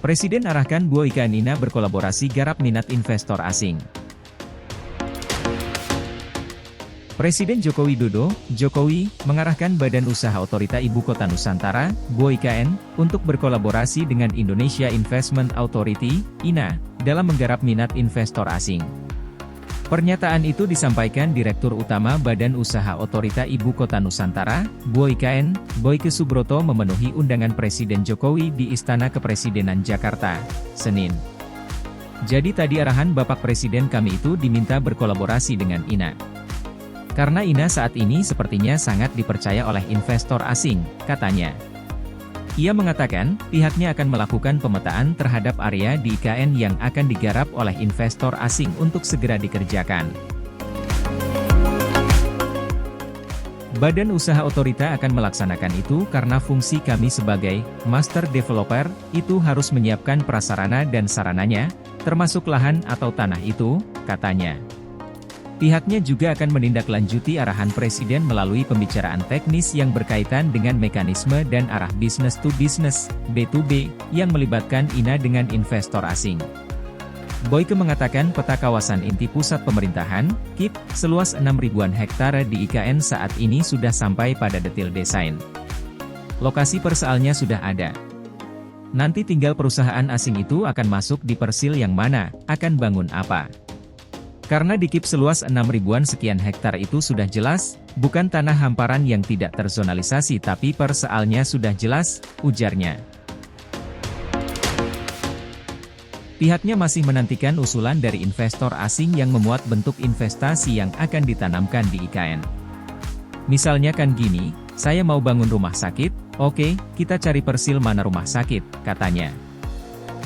Presiden arahkan Boyka Nina berkolaborasi garap minat investor asing. Presiden Joko Widodo, Jokowi, mengarahkan Badan Usaha Otorita Ibu Kota Nusantara, BOIKN, untuk berkolaborasi dengan Indonesia Investment Authority, INA, dalam menggarap minat investor asing. Pernyataan itu disampaikan Direktur Utama Badan Usaha Otorita Ibu Kota Nusantara, BOIKN, Boyke Subroto memenuhi undangan Presiden Jokowi di Istana Kepresidenan Jakarta, Senin. Jadi tadi arahan Bapak Presiden kami itu diminta berkolaborasi dengan INA. Karena INA saat ini sepertinya sangat dipercaya oleh investor asing, katanya. Ia mengatakan, pihaknya akan melakukan pemetaan terhadap area di IKN yang akan digarap oleh investor asing untuk segera dikerjakan. Badan Usaha Otorita akan melaksanakan itu karena fungsi kami sebagai master developer itu harus menyiapkan prasarana dan sarananya, termasuk lahan atau tanah itu, katanya. Pihaknya juga akan menindaklanjuti arahan Presiden melalui pembicaraan teknis yang berkaitan dengan mekanisme dan arah business to business, B2B, yang melibatkan INA dengan investor asing. Boyke mengatakan peta kawasan inti pusat pemerintahan, KIP, seluas 6.000-an hektare di IKN saat ini sudah sampai pada detail desain. Lokasi persealnya sudah ada. Nanti tinggal perusahaan asing itu akan masuk di persil yang mana, akan bangun apa. Karena di KIP seluas 6.000-an sekian hektar itu sudah jelas, bukan tanah hamparan yang tidak terzonalisasi tapi persealnya sudah jelas, ujarnya. Pihaknya masih menantikan usulan dari investor asing yang memuat bentuk investasi yang akan ditanamkan di IKN. Misalnya kan gini, saya mau bangun rumah sakit, oke, kita cari persil mana rumah sakit, katanya.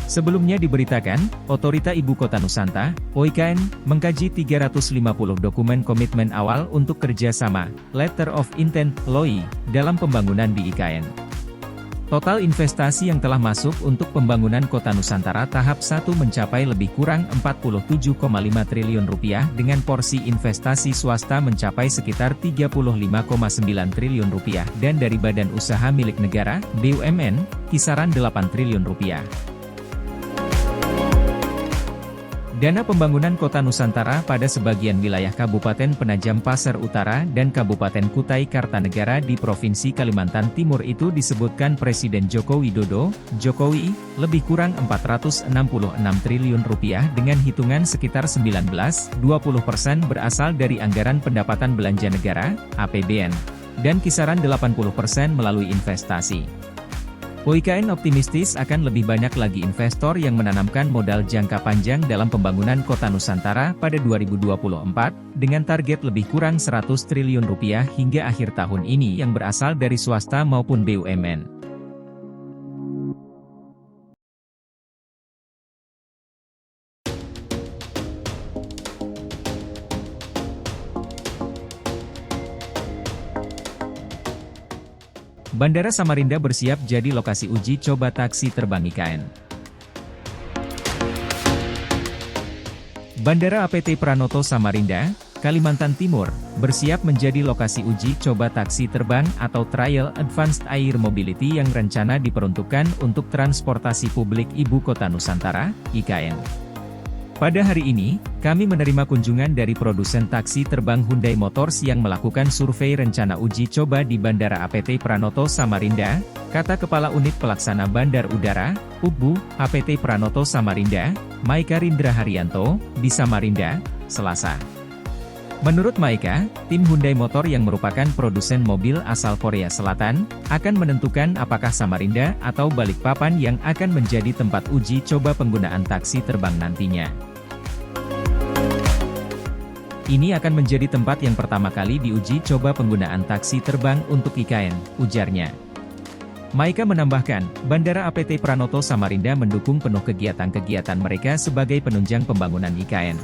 Sebelumnya diberitakan, Otorita Ibu Kota Nusantara, OIKN, mengkaji 350 dokumen komitmen awal untuk kerjasama, Letter of Intent, LOI, dalam pembangunan di IKN. Total investasi yang telah masuk untuk pembangunan Kota Nusantara tahap 1 mencapai lebih kurang Rp47,5 triliun dengan porsi investasi swasta mencapai sekitar Rp35,9 triliun dan dari badan usaha milik negara, BUMN, kisaran Rp8 triliun. Dana pembangunan Kota Nusantara pada sebagian wilayah Kabupaten Penajam Pasar Utara dan Kabupaten Kutai Kartanegara di Provinsi Kalimantan Timur itu disebutkan Presiden Joko Widodo, Jokowi, lebih kurang Rp466 triliun dengan hitungan sekitar 19-20% berasal dari anggaran pendapatan belanja negara, APBN, dan kisaran 80% melalui investasi. OIKN optimistis akan lebih banyak lagi investor yang menanamkan modal jangka panjang dalam pembangunan Kota Nusantara pada 2024, dengan target lebih kurang Rp100 triliun hingga akhir tahun ini yang berasal dari swasta maupun BUMN. Bandara Samarinda bersiap jadi lokasi uji coba taksi terbang IKN. Bandara APT Pranoto Samarinda, Kalimantan Timur, bersiap menjadi lokasi uji coba taksi terbang atau Trial Advanced Air Mobility yang rencana diperuntukkan untuk transportasi publik Ibu Kota Nusantara, IKN. Pada hari ini, kami menerima kunjungan dari produsen taksi terbang Hyundai Motors yang melakukan survei rencana uji coba di Bandara APT Pranoto Samarinda, kata Kepala Unit Pelaksana Bandar Udara, UPBU, APT Pranoto Samarinda, Maika Rindra Haryanto, di Samarinda, Selasa. Menurut Maika, tim Hyundai Motor yang merupakan produsen mobil asal Korea Selatan, akan menentukan apakah Samarinda atau Balikpapan yang akan menjadi tempat uji coba penggunaan taksi terbang nantinya. Ini akan menjadi tempat yang pertama kali diuji coba penggunaan taksi terbang untuk IKN, ujarnya. Maika menambahkan, Bandara APT Pranoto Samarinda mendukung penuh kegiatan-kegiatan mereka sebagai penunjang pembangunan IKN.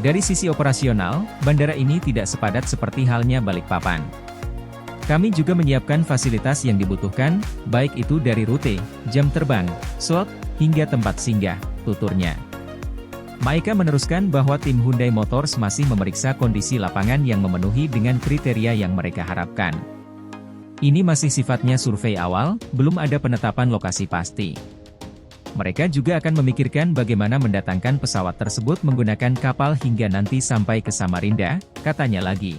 Dari sisi operasional, bandara ini tidak sepadat seperti halnya Balikpapan. Kami juga menyiapkan fasilitas yang dibutuhkan, baik itu dari rute, jam terbang, slot, hingga tempat singgah, tuturnya. Maika meneruskan bahwa tim Hyundai Motors masih memeriksa kondisi lapangan yang memenuhi dengan kriteria yang mereka harapkan. Ini masih sifatnya survei awal, belum ada penetapan lokasi pasti. Mereka juga akan memikirkan bagaimana mendatangkan pesawat tersebut menggunakan kapal hingga nanti sampai ke Samarinda, katanya lagi.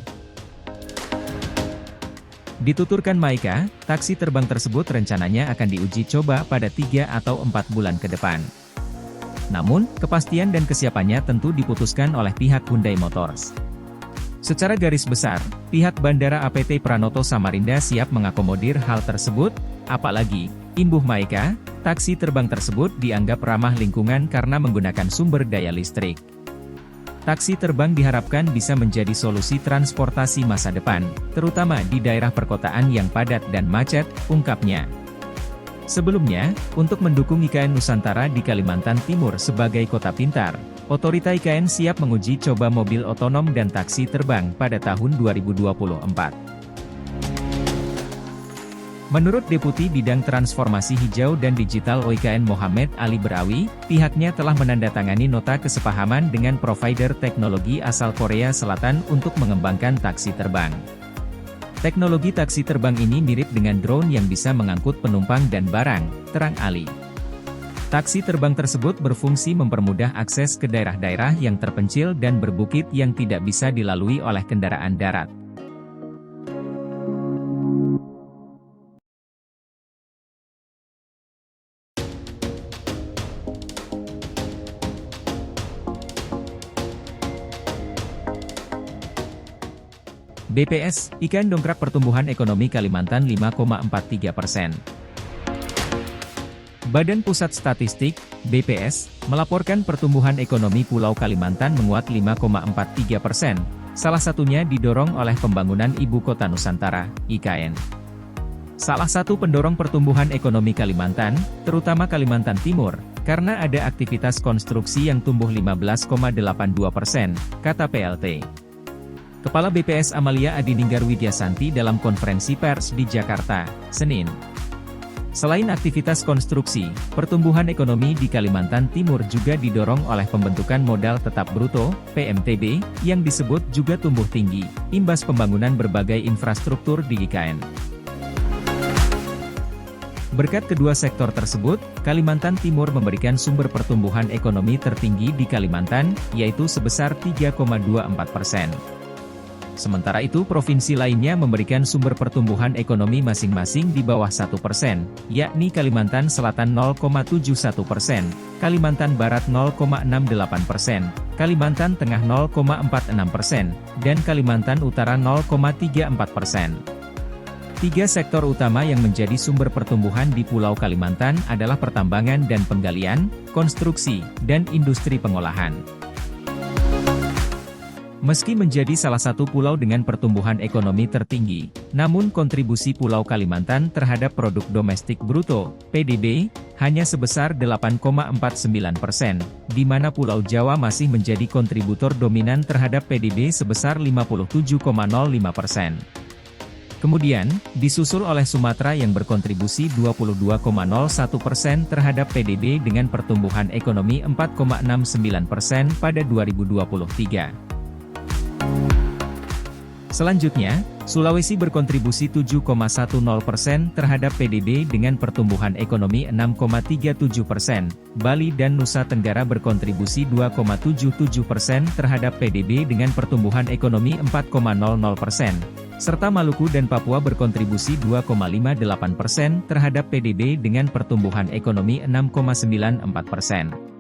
Dituturkan Maika, taksi terbang tersebut rencananya akan diuji coba pada 3 atau 4 bulan ke depan. Namun, kepastian dan kesiapannya tentu diputuskan oleh pihak Hyundai Motors. Secara garis besar, pihak Bandara APT Pranoto Samarinda siap mengakomodir hal tersebut, apalagi, imbuh Maika, taksi terbang tersebut dianggap ramah lingkungan karena menggunakan sumber daya listrik. Taksi terbang diharapkan bisa menjadi solusi transportasi masa depan, terutama di daerah perkotaan yang padat dan macet, ungkapnya. Sebelumnya, untuk mendukung IKN Nusantara di Kalimantan Timur sebagai kota pintar, Otorita IKN siap menguji coba mobil otonom dan taksi terbang pada tahun 2024. Menurut Deputi Bidang Transformasi Hijau dan Digital OIKN Mohamed Ali Berawi, pihaknya telah menandatangani nota kesepahaman dengan provider teknologi asal Korea Selatan untuk mengembangkan taksi terbang. Teknologi taksi terbang ini mirip dengan drone yang bisa mengangkut penumpang dan barang, terang Ali. Taksi terbang tersebut berfungsi mempermudah akses ke daerah-daerah yang terpencil dan berbukit yang tidak bisa dilalui oleh kendaraan darat. BPS, IKN dongkrak pertumbuhan ekonomi Kalimantan 5,43%. Badan Pusat Statistik, BPS, melaporkan pertumbuhan ekonomi Pulau Kalimantan menguat 5,43%, salah satunya didorong oleh pembangunan Ibu Kota Nusantara, IKN. Salah satu pendorong pertumbuhan ekonomi Kalimantan, terutama Kalimantan Timur, karena ada aktivitas konstruksi yang tumbuh 15,82%, kata PLT. Kepala BPS Amalia Adininggar Widyasanti dalam konferensi pers di Jakarta, Senin. Selain aktivitas konstruksi, pertumbuhan ekonomi di Kalimantan Timur juga didorong oleh pembentukan modal tetap bruto, PMTB, yang disebut juga tumbuh tinggi, imbas pembangunan berbagai infrastruktur di IKN. Berkat kedua sektor tersebut, Kalimantan Timur memberikan sumber pertumbuhan ekonomi tertinggi di Kalimantan, yaitu sebesar 3,24%. Sementara itu provinsi lainnya memberikan sumber pertumbuhan ekonomi masing-masing di bawah 1%, yakni Kalimantan Selatan 0,71%, Kalimantan Barat 0,68%, Kalimantan Tengah 0,46%, dan Kalimantan Utara 0,34%. Tiga sektor utama yang menjadi sumber pertumbuhan di Pulau Kalimantan adalah pertambangan dan penggalian, konstruksi, dan industri pengolahan. Meski menjadi salah satu pulau dengan pertumbuhan ekonomi tertinggi, namun kontribusi Pulau Kalimantan terhadap produk domestik bruto, PDB, hanya sebesar 8,49%, di mana Pulau Jawa masih menjadi kontributor dominan terhadap PDB sebesar 57,05%. Kemudian, disusul oleh Sumatera yang berkontribusi 22,01% terhadap PDB dengan pertumbuhan ekonomi 4,69% pada 2023. Selanjutnya, Sulawesi berkontribusi 7,10% terhadap PDB dengan pertumbuhan ekonomi 6,37%, Bali dan Nusa Tenggara berkontribusi 2,77% terhadap PDB dengan pertumbuhan ekonomi 4,00%, serta Maluku dan Papua berkontribusi 2,58% terhadap PDB dengan pertumbuhan ekonomi 6,94%.